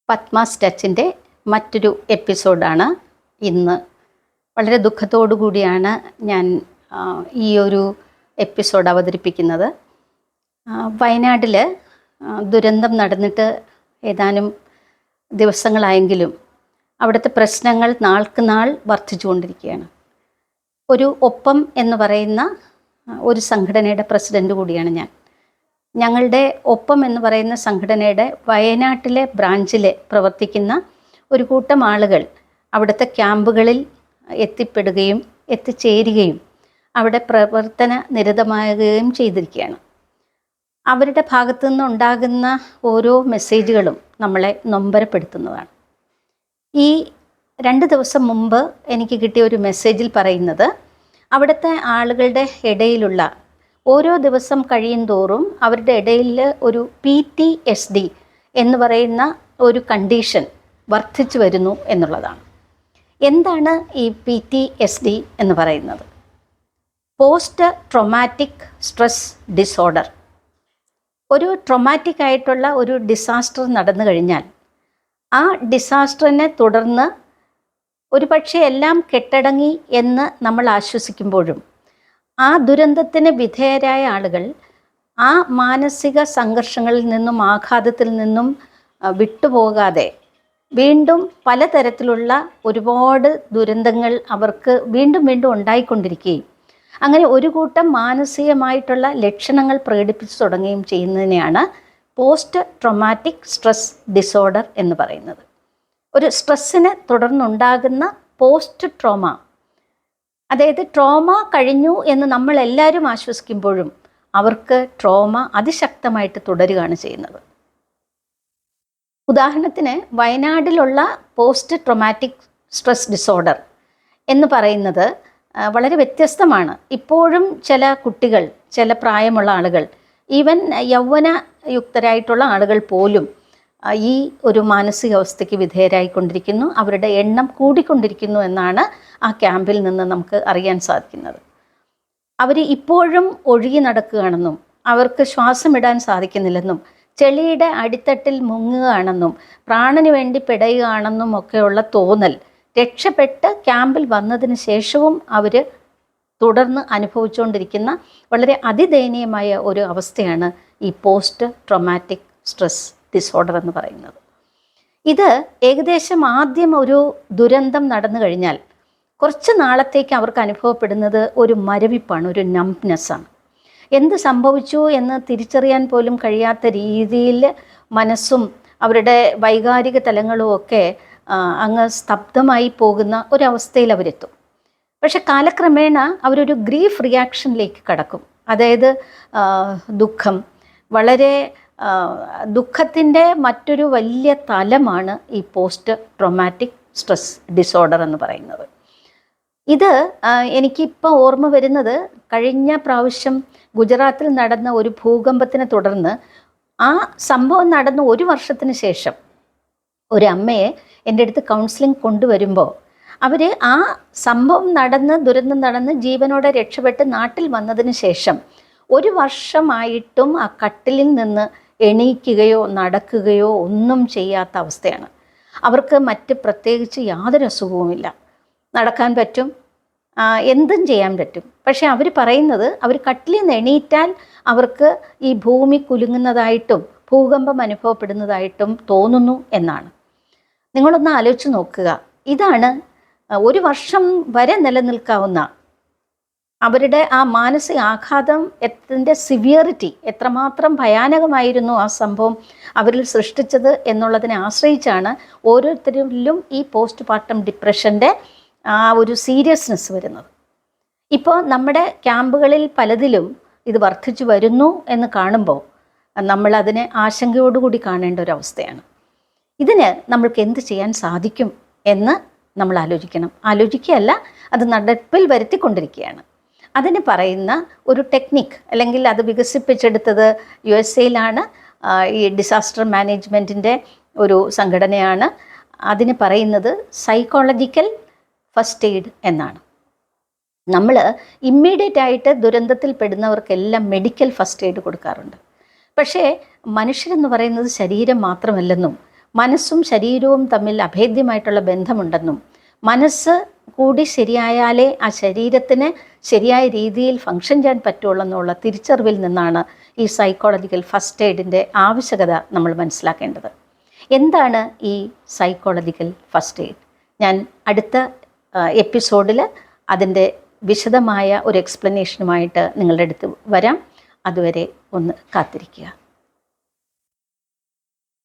പത്മാസ് ടച്ചിൻ്റെ മറ്റൊരു എപ്പിസോഡാണ് ഇന്ന്. വളരെ ദുഃഖത്തോടു കൂടിയാണ് ഞാൻ ഈ ഒരു എപ്പിസോഡ് അവതരിപ്പിക്കുന്നത്. വയനാട്ടിൽ ദുരന്തം നടന്നിട്ട് ഏതാനും ദിവസങ്ങളായെങ്കിലും അവിടുത്തെ പ്രശ്നങ്ങൾ നാൾക്ക് നാൾ വർദ്ധിച്ചുകൊണ്ടിരിക്കുകയാണ്. ഒരു ഒപ്പം എന്ന് പറയുന്ന ഒരു സംഘടനയുടെ പ്രസിഡൻ്റ് കൂടിയാണ് ഞാൻ. ഞങ്ങളുടെ ഒപ്പം എന്ന് പറയുന്ന സംഘടനയുടെ വയനാട്ടിലെ ബ്രാഞ്ചിൽ പ്രവർത്തിക്കുന്ന ഒരു കൂട്ടം ആളുകൾ അവിടുത്തെ ക്യാമ്പുകളിൽ എത്തിപ്പെടുകയും എത്തിച്ചേരുകയും അവിടെ പ്രവർത്തന നിരതമാകുകയും ചെയ്തിരിക്കുകയാണ്. അവരുടെ ഭാഗത്തു നിന്നുണ്ടാകുന്ന ഓരോ മെസ്സേജുകളും നമ്മളെ നൊമ്പരപ്പെടുത്തുന്നതാണ്. ഈ 2 ദിവസം മുമ്പ് എനിക്ക് കിട്ടിയ ഒരു മെസ്സേജിൽ പറയുന്നത്, അവിടുത്തെ ആളുകളുടെ ഇടയിലുള്ള ഓരോ ദിവസം കഴിയും തോറും അവരുടെ ഇടയിൽ ഒരു PTSD എന്ന് പറയുന്ന ഒരു കണ്ടീഷൻ വർദ്ധിച്ചു വരുന്നു എന്നുള്ളതാണ്. എന്താണ് ഈ PTSD എന്ന് പറയുന്നത്? Post traumatic stress disorder. ഒരു ട്രോമാറ്റിക് ആയിട്ടുള്ള ഒരു ഡിസാസ്റ്റർ നടന്നു കഴിഞ്ഞാൽ ആ ഡിസാസ്റ്ററിനെ തുടർന്ന് ഒരുപക്ഷെ എല്ലാം കെട്ടടങ്ങി എന്ന് നമ്മൾ ആശ്വസിക്കുമ്പോഴും ആ ദുരന്തത്തിന് വിധേയരായ ആളുകൾ ആ മാനസിക സംഘർഷങ്ങളിൽ നിന്നും ആഘാതത്തിൽ നിന്നും വിട്ടുപോകാതെ വീണ്ടും പലതരത്തിലുള്ള ഒരുപാട് ദുരന്തങ്ങൾ അവർക്ക് വീണ്ടും വീണ്ടും ഉണ്ടായിക്കൊണ്ടിരിക്കുകയും അങ്ങനെ ഒരു കൂട്ടം മാനസികമായിട്ടുള്ള ലക്ഷണങ്ങൾ പ്രകടിപ്പിച്ചു തുടങ്ങുകയും ചെയ്യുന്നതിനെയാണ് പോസ്റ്റ് ട്രോമാറ്റിക് സ്ട്രെസ് ഡിസോർഡർ എന്ന് പറയുന്നത്. ഒരു സ്ട്രെസ്സിനെ തുടർന്നുണ്ടാകുന്ന പോസ്റ്റ് ട്രോമ, അതായത് ട്രോമ കഴിഞ്ഞു എന്ന് നമ്മളെല്ലാവരും ആശ്വസിക്കുമ്പോഴും അവർക്ക് ട്രോമ അതിശക്തമായിട്ട് തുടരുകയാണ് ചെയ്യുന്നത്. ഉദാഹരണത്തിന് വയനാട്ടിലുള്ള പോസ്റ്റ് ട്രോമാറ്റിക് സ്ട്രെസ് ഡിസോർഡർ എന്ന് പറയുന്നത് വളരെ വ്യത്യസ്തമാണ്. ഇപ്പോഴും ചില കുട്ടികൾ, ചില പ്രായമുള്ള ആളുകൾ, ഈവൻ യൗവനയുക്തരായിട്ടുള്ള ആളുകൾ പോലും ഈ ഒരു മാനസികാവസ്ഥയ്ക്ക് വിധേയരായിക്കൊണ്ടിരിക്കുന്നു. അവരുടെ എണ്ണം കൂടിക്കൊണ്ടിരിക്കുന്നു എന്നാണ് ആ ക്യാമ്പിൽ നിന്ന് നമുക്ക് അറിയാൻ സാധിക്കുന്നത്. അവർ ഇപ്പോഴും ഒഴുകി നടക്കുകയാണെന്നും അവർക്ക് ശ്വാസമിടാൻ സാധിക്കുന്നില്ലെന്നും ചെളിയുടെ അടിത്തട്ടിൽ മുങ്ങുകയാണെന്നും പ്രാണന് വേണ്ടി പിടയുകയാണെന്നും ഒക്കെയുള്ള തോന്നൽ രക്ഷപ്പെട്ട് ക്യാമ്പിൽ വന്നതിന് ശേഷവും അവർ തുടർന്ന് അനുഭവിച്ചുകൊണ്ടിരിക്കുന്ന വളരെ അതിദയനീയമായ ഒരു അവസ്ഥയാണ് ഈ പോസ്റ്റ് ട്രോമാറ്റിക് സ്ട്രെസ് ഡിസോർഡർ എന്ന് പറയുന്നത്. ഇത് ഏകദേശം ആദ്യം ഒരു ദുരന്തം നടന്നു കഴിഞ്ഞാൽ കുറച്ച് നാളത്തേക്ക് അവർക്ക് അനുഭവപ്പെടുന്നത് ഒരു മരവിപ്പാണ്, ഒരു നംബ്നെസ്സാണ്. എന്ത് സംഭവിച്ചു എന്ന് തിരിച്ചറിയാൻ പോലും കഴിയാത്ത രീതിയിൽ മനസ്സും അവരുടെ വൈകാരിക തലങ്ങളും ഒക്കെ അങ്ങ് സ്തബ്ധമായി പോകുന്ന ഒരവസ്ഥയിൽ അവരെത്തും. പക്ഷെ കാലക്രമേണ അവരൊരു ഗ്രീഫ് റിയാക്ഷനിലേക്ക് കടക്കും. അതായത് ദുഃഖം, വളരെ ദുഃഖത്തിൻ്റെ മറ്റൊരു വലിയ തലമാണ് ഈ പോസ്റ്റ് ട്രോമാറ്റിക് സ്ട്രെസ് ഡിസോർഡർ എന്ന് പറയുന്നത്. ഇത് എനിക്കിപ്പോൾ ഓർമ്മ വരുന്നത്, കഴിഞ്ഞ പ്രാവശ്യം ഗുജറാത്തിൽ നടന്ന ഒരു ഭൂകമ്പത്തിനെ തുടർന്ന് ആ സംഭവം നടന്ന 1 വർഷത്തിന് ശേഷം ഒരു അമ്മയെ എൻ്റെ അടുത്ത് കൗൺസിലിംഗ് കൊണ്ടുവരുമ്പോൾ അവർ ആ സംഭവം നടന്ന്, ദുരന്തം നടന്ന് ജീവനോടെ രക്ഷപ്പെട്ട് നാട്ടിൽ വന്നതിന് ശേഷം 1 വർഷമായിട്ടും ആ കട്ടിലിൽ നിന്ന് എണീക്കുകയോ നടക്കുകയോ ഒന്നും ചെയ്യാത്ത അവസ്ഥയാണ്. അവർക്ക് മറ്റ് പ്രത്യേകിച്ച് യാതൊരു അസുഖവുമില്ല. നടക്കാൻ പറ്റും, എന്തും ചെയ്യാൻ പറ്റും. പക്ഷെ അവർ പറയുന്നത്, അവർ കട്ടിലിൽ നിന്ന് എണീറ്റാൽ അവർക്ക് ഈ ഭൂമി കുലുങ്ങുന്നതായിട്ടും ഭൂകമ്പം അനുഭവപ്പെടുന്നതായിട്ടും തോന്നുന്നു എന്നാണ്. നിങ്ങളൊന്ന് ആലോചിച്ച് നോക്കുക. ഇതാണ് 1 വർഷം വരെ നിലനിൽക്കാവുന്ന അവരുടെ ആ മാനസിക ആഘാതം, ത്തിൻ്റെ സിവിയറിറ്റി എത്രമാത്രം ഭയാനകമായിരുന്നു ആ സംഭവം അവരിൽ സൃഷ്ടിച്ചത് എന്നുള്ളതിനെ ആശ്രയിച്ചാണ് ഓരോരുത്തരിലും ഈ പോസ്റ്റ് പാർട്ടം ഡിപ്രഷൻ്റെ ആ ഒരു സീരിയസ്നെസ് വരുന്നത്. ഇപ്പോൾ നമ്മുടെ ക്യാമ്പുകളിൽ പലതിലും ഇത് വർദ്ധിച്ചു വരുന്നു എന്ന് കാണുമ്പോൾ നമ്മളതിനെ ആശങ്കയോടുകൂടി കാണേണ്ട ഒരവസ്ഥയാണ്. ഇതിന് നമ്മൾക്ക് എന്ത് ചെയ്യാൻ സാധിക്കും എന്ന് നമ്മൾ ആലോചിക്കുകയല്ല, അത് നടപ്പിൽ വരുത്തിക്കൊണ്ടിരിക്കുകയാണ്. അതിന് പറയുന്ന ഒരു ടെക്നിക്ക്, അല്ലെങ്കിൽ അത് വികസിപ്പിച്ചെടുത്തത് USA ഈ ഡിസാസ്റ്റർ മാനേജ്മെൻറ്റിൻ്റെ ഒരു സംഘടനയാണ്. അതിന് പറയുന്നത് സൈക്കോളജിക്കൽ ഫസ്റ്റ് എയ്ഡ് എന്നാണ്. നമ്മൾ ഇമ്മീഡിയറ്റ് ആയിട്ട് ദുരന്തത്തിൽ പെടുന്നവർക്കെല്ലാം മെഡിക്കൽ ഫസ്റ്റ് എയ്ഡ് കൊടുക്കാറുണ്ട്. പക്ഷേ മനുഷ്യരെന്ന് പറയുന്നത് ശരീരം മാത്രമല്ലെന്നും മനസ്സും ശരീരവും തമ്മിൽ അഭേദ്യമായിട്ടുള്ള ബന്ധമുണ്ടെന്നും മനസ്സ് കൂടി ശരിയായാലേ ആ ശരീരത്തിന് ശരിയായ രീതിയിൽ ഫങ്ഷൻ ചെയ്യാൻ പറ്റുള്ളൂ എന്നുള്ള തിരിച്ചറിവിൽ നിന്നാണ് ഈ സൈക്കോളജിക്കൽ ഫസ്റ്റ് എയ്ഡിൻ്റെ ആവശ്യകത നമ്മൾ മനസ്സിലാക്കേണ്ടത്. എന്താണ് ഈ സൈക്കോളജിക്കൽ ഫസ്റ്റ് എയ്ഡ്? ഞാൻ അടുത്ത എപ്പിസോഡിൽ അതിൻ്റെ വിശദമായ ഒരു എക്സ്പ്ലനേഷനുമായിട്ട് നിങ്ങളുടെ അടുത്ത് വരാം. അതുവരെ ഒന്ന് കാത്തിരിക്കുക.